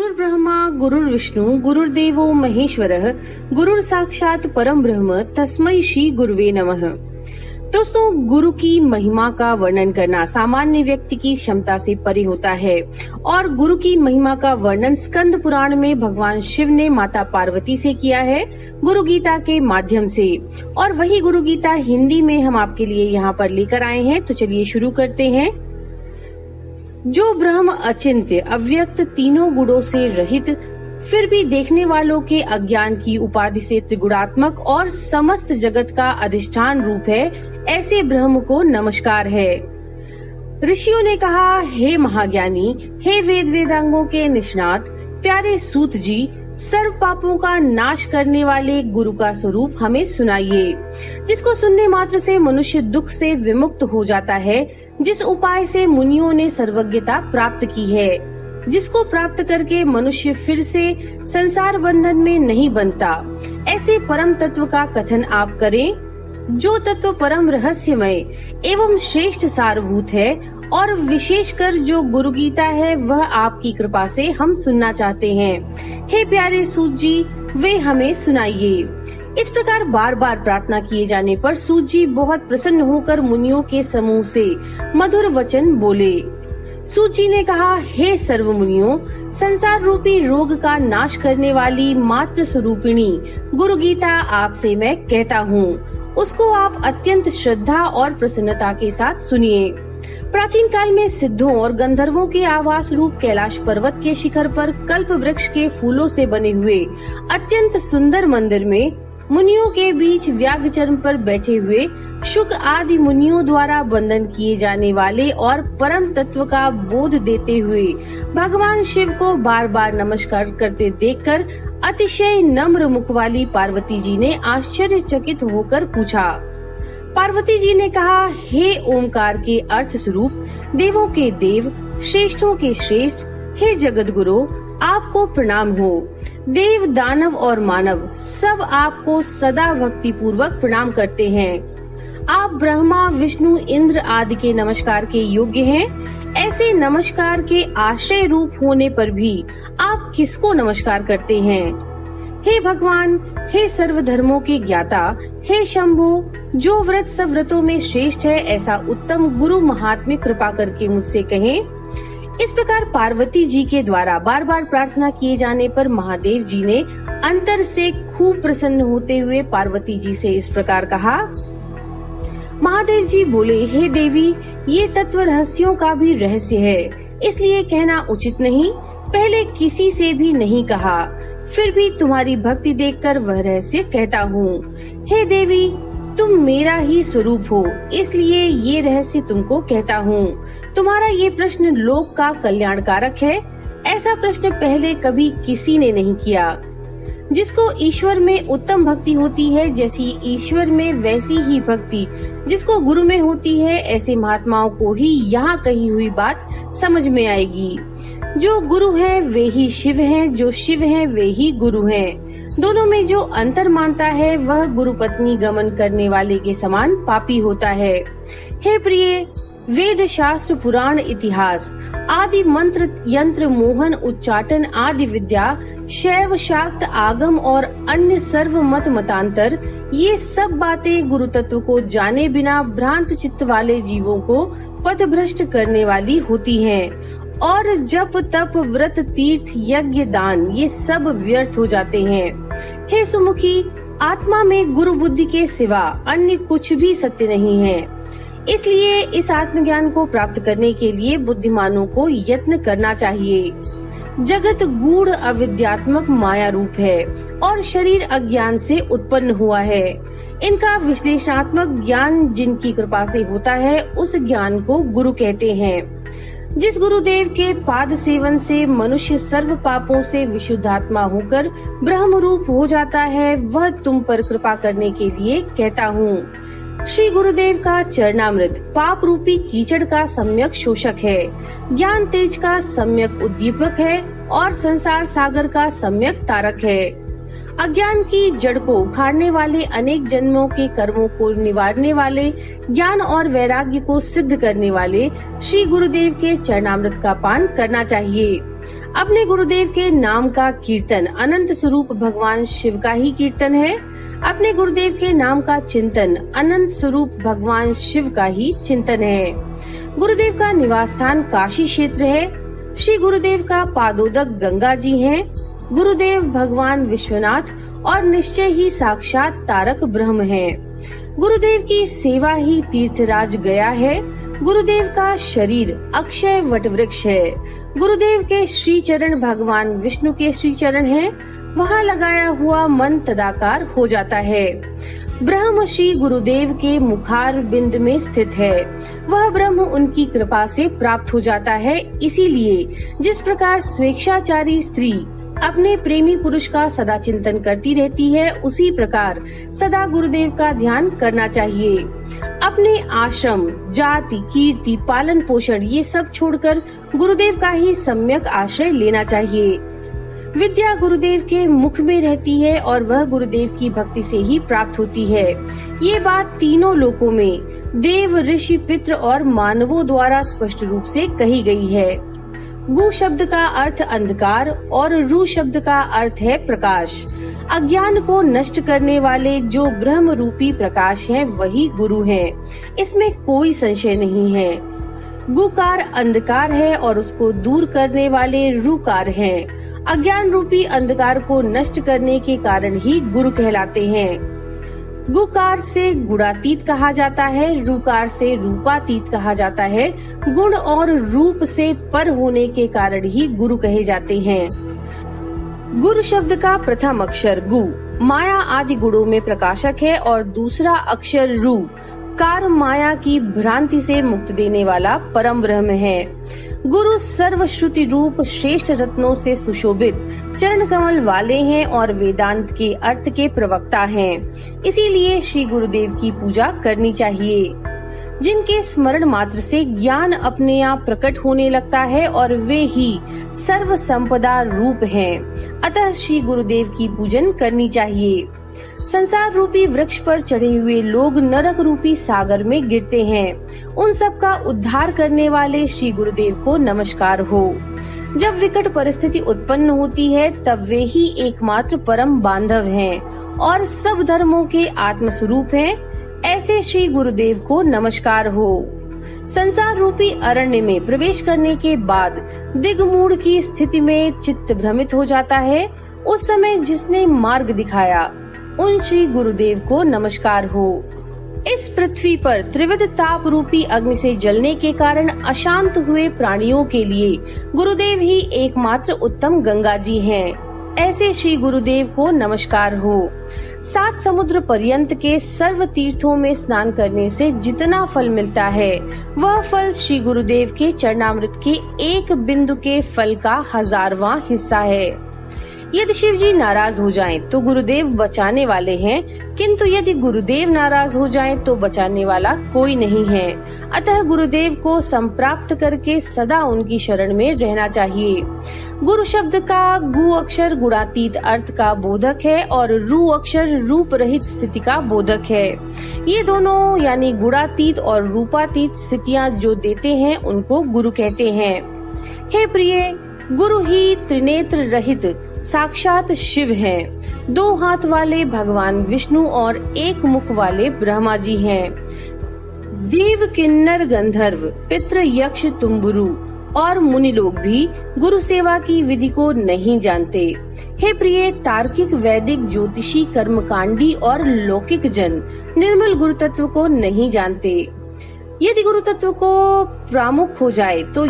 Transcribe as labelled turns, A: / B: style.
A: गुरुर् ब्रह्मा गुरुर्विष्णु गुरुर्देवो महेश्वरः गुरुर् साक्षात परम ब्रह्म तस्मै श्री गुरुवे नमः। दोस्तों, गुरु की महिमा का वर्णन करना सामान्य व्यक्ति की क्षमता से परे होता है और गुरु की महिमा का वर्णन स्कंद पुराण में भगवान शिव ने माता पार्वती से किया है गुरु गीता के माध्यम से। और वही गुरु गीता हिंदी में हम आपके लिए यहाँ पर लेकर आए हैं। तो चलिए शुरू करते हैं। जो ब्रह्म अचिंत्य अव्यक्त तीनों गुणों से रहित फिर भी देखने वालों के अज्ञान की उपाधि से त्रिगुणात्मक और समस्त जगत का अधिष्ठान रूप है, ऐसे ब्रह्म को नमस्कार है। ऋषियों ने कहा, हे महाज्ञानी, हे वेद वेदांगों के निष्णात प्यारे सूत जी, सर्व पापों का नाश करने वाले गुरु का स्वरूप हमें सुनाइए, जिसको सुनने मात्र से मनुष्य दुख से विमुक्त हो जाता है, जिस उपाय से मुनियों ने सर्वज्ञता प्राप्त की है, जिसको प्राप्त करके मनुष्य फिर से संसार बंधन में नहीं बनता। ऐसे परम तत्व का कथन आप करें, जो तत्व परम रहस्यमय एवं श्रेष्ठ सारभूत है और विशेषकर जो गुरु गीता है वह आपकी कृपा से हम सुनना चाहते हैं। हे प्यारे सूत जी, वे हमें सुनाइए। इस प्रकार बार बार प्रार्थना किए जाने पर सूत जी बहुत प्रसन्न होकर मुनियों के समूह से मधुर वचन बोले। सूत जी ने कहा, हे सर्व मुनियों, संसार रूपी रोग का नाश करने वाली मात्र स्वरूपिणी गुरु गीता आपसे मैं कहता हूँ, उसको आप अत्यंत श्रद्धा और प्रसन्नता के साथ सुनिए। प्राचीन काल में सिद्धों और गंधर्वों के आवास रूप कैलाश पर्वत के शिखर पर कल्प वृक्ष के फूलों से बने हुए अत्यंत सुंदर मंदिर में मुनियों के बीच व्याघ्रचर्म पर बैठे हुए शुक आदि मुनियों द्वारा वंदन किए जाने वाले और परम तत्व का बोध देते हुए भगवान शिव को बार बार नमस्कार करते देखकर अतिशय नम्र मुख वाली पार्वती जी ने आश्चर्यचकित होकर पूछा। पार्वती जी ने कहा, हे ओमकार के अर्थ स्वरूप, देवों के देव, श्रेष्ठों के श्रेष्ठ, हे जगत गुरु, आपको प्रणाम हो। देव, दानव और मानव सब आपको सदा भक्ति पूर्वक प्रणाम करते हैं। आप ब्रह्मा, विष्णु, इंद्र आदि के नमस्कार के योग्य हैं। ऐसे नमस्कार के आश्रय रूप होने पर भी आप किसको नमस्कार करते हैं? हे भगवान, हे सर्व धर्मों के ज्ञाता, हे शंभो, जो व्रत सब व्रतों में श्रेष्ठ है, ऐसा उत्तम गुरु महात्म्य कृपा करके मुझसे कहें। इस प्रकार पार्वती जी के द्वारा बार बार प्रार्थना किए जाने पर महादेव जी ने अंतर से खूब प्रसन्न होते हुए पार्वती जी से इस प्रकार कहा। महादेव जी बोले, हे देवी, ये तत्व रहस्यों का भी रहस्य है, इसलिए कहना उचित नहीं, पहले किसी से भी नहीं कहा, फिर भी तुम्हारी भक्ति देखकर वह रहस्य कहता हूँ। हे देवी, तुम मेरा ही स्वरूप हो, इसलिए ये रहस्य तुमको कहता हूँ। तुम्हारा ये प्रश्न लोक का कल्याणकारक है, ऐसा प्रश्न पहले कभी किसी ने नहीं किया। जिसको ईश्वर में उत्तम भक्ति होती है, जैसी ईश्वर में वैसी ही भक्ति जिसको गुरु में होती है, ऐसे महात्माओं को ही यहाँ कही हुई बात समझ में आएगी। जो गुरु हैं वे ही शिव हैं, जो शिव हैं वे ही गुरु हैं। दोनों में जो अंतर मानता है वह गुरु पत्नी गमन करने वाले के समान पापी होता है। हे प्रिय, वेद शास्त्र पुराण इतिहास आदि मंत्र यंत्र मोहन उच्चाटन आदि विद्या शैव शाक्त आगम और अन्य सर्व मत मतांतर, ये सब बातें गुरु तत्व को जाने बिना भ्रांत चित्त वाले जीवों को पथभ्रष्ट करने वाली होती हैं। और जप तप व्रत तीर्थ यज्ञ दान ये सब व्यर्थ हो जाते हैं। हे सुमुखी, आत्मा में गुरु बुद्धि के सिवा अन्य कुछ भी सत्य नहीं है। इसलिए इस आत्मज्ञान को प्राप्त करने के लिए बुद्धिमानों को यत्न करना चाहिए। जगत गूढ़ अविद्यात्मक माया रूप है और शरीर अज्ञान से उत्पन्न हुआ है। इनका विश्लेषणात्मक ज्ञान जिनकी कृपा से होता है, उस ज्ञान को गुरु कहते हैं। जिस गुरुदेव के पाद सेवन से मनुष्य सर्व पापों से विशुद्धात्मा होकर ब्रह्म रूप हो जाता है, वह तुम पर कृपा करने के लिए कहता हूँ। श्री गुरुदेव का चरणामृत पाप रूपी कीचड़ का सम्यक शोषक है, ज्ञान तेज का सम्यक उद्दीपक है और संसार सागर का सम्यक तारक है। अज्ञान की जड़ को उखाड़ने वाले, अनेक जन्मों के कर्मों को निवारने वाले, ज्ञान और वैराग्य को सिद्ध करने वाले श्री गुरुदेव के चरणामृत का पान करना चाहिए। अपने गुरुदेव के नाम का कीर्तन अनंत स्वरूप भगवान शिव का ही कीर्तन है। अपने गुरुदेव के नाम का चिंतन अनंत स्वरूप भगवान शिव का ही चिंतन है। गुरुदेव का निवास स्थान काशी क्षेत्र है। श्री गुरुदेव का पादोदक गंगा जी हैं। गुरुदेव भगवान विश्वनाथ और निश्चय ही साक्षात तारक ब्रह्म हैं। गुरुदेव की सेवा ही तीर्थराज गया है। गुरुदेव का शरीर अक्षय वटवृक्ष है। गुरुदेव के श्री चरण भगवान विष्णु के श्री चरण हैं। वहाँ लगाया हुआ मन तदाकार हो जाता है। ब्रह्म श्री गुरुदेव के मुखार बिंद में स्थित है। वह ब्रह्म उनकी कृपा से प्राप्त हो जाता है। इसीलिए जिस प्रकार स्वेच्छाचारी स्त्री अपने प्रेमी पुरुष का सदा चिंतन करती रहती है, उसी प्रकार सदा गुरुदेव का ध्यान करना चाहिए। अपने आश्रम, जाति, कीर्ति, पालन पोषण ये सब छोड़कर गुरुदेव का ही सम्यक आश्रय लेना चाहिए। विद्या गुरुदेव के मुख में रहती है और वह गुरुदेव की भक्ति से ही प्राप्त होती है। ये बात तीनों लोकों में देव, ऋषि, पितृ और मानवों द्वारा स्पष्ट रूप से कही गई है। गु शब्द का अर्थ अंधकार और रू शब्द का अर्थ है प्रकाश। अज्ञान को नष्ट करने वाले जो ब्रह्म रूपी प्रकाश हैं, वही गुरु हैं। इसमें कोई संशय नहीं है। गुकार अंधकार है और उसको दूर करने वाले रूकार हैं। अज्ञान रूपी अंधकार को नष्ट करने के कारण ही गुरु कहलाते हैं। गुकार से गुणातीत कहा जाता है, रूकार से रूपातीत कहा जाता है। गुण और रूप से पर होने के कारण ही गुरु कहे जाते हैं। गुरु शब्द का प्रथम अक्षर गु माया आदि गुणों में प्रकाशक है और दूसरा अक्षर रू कार माया की भ्रांति से मुक्त देने वाला परम ब्रह्म है। गुरु सर्वश्रुति रूप श्रेष्ठ रत्नों से सुशोभित चरण कमल वाले हैं और वेदांत के अर्थ के प्रवक्ता हैं। इसीलिए श्री गुरुदेव की पूजा करनी चाहिए, जिनके स्मरण मात्र से ज्ञान अपने आप प्रकट होने लगता है और वे ही सर्व संपदा रूप हैं। अतः श्री गुरुदेव की पूजन करनी चाहिए। संसार रूपी वृक्ष पर चढ़े हुए लोग नरक रूपी सागर में गिरते हैं। उन सब का उद्धार करने वाले श्री गुरुदेव को नमस्कार हो। जब विकट परिस्थिति उत्पन्न होती है, तब वे ही एकमात्र परम बांधव हैं और सब धर्मों के आत्मस्वरूप हैं। ऐसे श्री गुरुदेव को नमस्कार हो। संसार रूपी अरण्य में प्रवेश करने के बाद दिग्मूढ़ की स्थिति में चित्त भ्रमित हो जाता है। उस समय जिसने मार्ग दिखाया, उन श्री गुरुदेव को नमस्कार हो। इस पृथ्वी पर त्रिविध ताप रूपी अग्नि से जलने के कारण अशांत हुए प्राणियों के लिए गुरुदेव ही एकमात्र उत्तम गंगा जी हैं। ऐसे श्री गुरुदेव को नमस्कार हो। 7 समुद्र पर्यंत के सर्व तीर्थों में स्नान करने से जितना फल मिलता है, वह फल श्री गुरुदेव के चरणामृत के एक बिंदु के फल का 1000वां हिस्सा है। यदि शिव जी नाराज हो जाएं, तो गुरुदेव बचाने वाले हैं, किंतु यदि गुरुदेव नाराज हो जाएं, तो बचाने वाला कोई नहीं है। अतः गुरुदेव को संप्राप्त करके सदा उनकी शरण में रहना चाहिए। गुरु शब्द का गु अक्षर गुणातीत अर्थ का बोधक है और रू अक्षर रूप रहित स्थिति का बोधक है। ये दोनों यानी गुणातीत और रूपातीत स्थितियाँ जो देते हैं, उनको गुरु कहते हैं। हे प्रिय, गुरु ही त्रिनेत्र रहित साक्षात शिव हैं। 2 हाथ वाले भगवान विष्णु और 1 मुख वाले ब्रह्मा जी हैं। देव, किन्नर, गंधर्व, पितृ, यक्ष, तुम्बुरु और मुनि लोग भी गुरु सेवा की विधि को नहीं जानते। हे प्रिय, तार्किक, वैदिक, ज्योतिषी, कर्मकांडी और लौकिक जन निर्मल गुरु तत्व को नहीं जानते। यदि गुरु तत्व को प्रमुख हो जाए तो